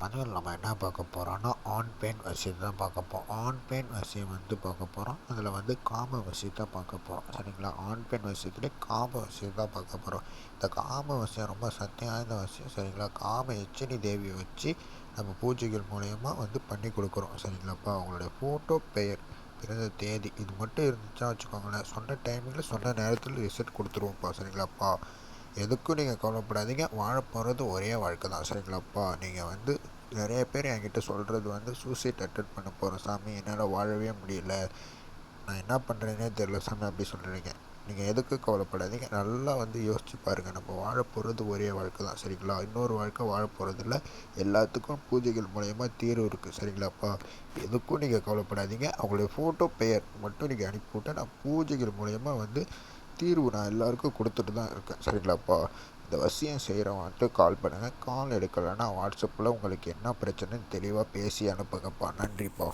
பதிவில் நம்ம என்ன பார்க்க போகிறோம்னா ஆண் பெண் வசியம் தான் பார்க்க போகிறோம். ஆண் பெண் வசியம் பார்க்க போகிறோம். அதில் காம வசியத்தை பார்க்க போகிறோம். சரிங்களா? ஆண் பெண் வசியத்துலேயே காம வசியம் தான் பார்க்க போகிறோம். இந்த காம வசியம் ரொம்ப சக்தியான வசியம். சரிங்களா? காம எச்சினி தேவியை வச்சு நம்ம பூஜைகள் மூலயமா பண்ணி கொடுக்குறோம். சரிங்களாப்பா? அவங்களுடைய ஃபோட்டோ, பெயர், பிறந்த தேதி இது மட்டும் இருந்துச்சா வச்சுக்கோங்களேன், சொன்ன டைமிங்கில் சொன்ன நேரத்தில் ரிசல்ட் கொடுத்துருவோம்ப்பா. சரிங்களாப்பா? எதுக்கும் நீங்கள் கவலைப்படாதீங்க. வாழ போகிறது ஒரே வாழ்க்கை தான். சரிங்களாப்பா? நீங்கள் நிறைய பேர் என்கிட்ட சொல்கிறது சூசைட் அட்டன் பண்ண போகிறேன் சாமி, என்னால் வாழவே முடியல, நான் என்ன பண்ணுறேனே தெரியல சாமி அப்படி சொல்கிறீங்க. நீங்கள் எதுக்கு கவலைப்படாதீங்க. நல்லா யோசிச்சு பாருங்கள். நம்ம வாழ போகிறது ஒரே வாழ்க்கை தான். சரிங்களா? இன்னொரு வாழ்க்கை வாழ போகிறதில்ல. எல்லாத்துக்கும் பூஜைகள் மூலயமா தீர்வு இருக்குது. சரிங்களாப்பா? எதுக்கும் நீங்கள் கவலைப்படாதீங்க. அவங்களுடைய ஃபோட்டோ, பெயர் மட்டும் நீங்கள் அனுப்பிவிட்டால் நான் பூஜைகள் மூலயமா தீர்வு நான் எல்லாருக்கும் கொடுத்துட்டு தான் இருக்கேன். சரிங்களாப்பா? இந்த வசியம் செய்கிறவன்ட்டு கால் பண்ணுங்கள். கால் எடுக்கலைன்னா வாட்ஸ்அப்பில் உங்களுக்கு என்ன பிரச்சனைன்னு தெளிவாக பேசி அனுப்புங்கப்பா. நன்றிப்பா.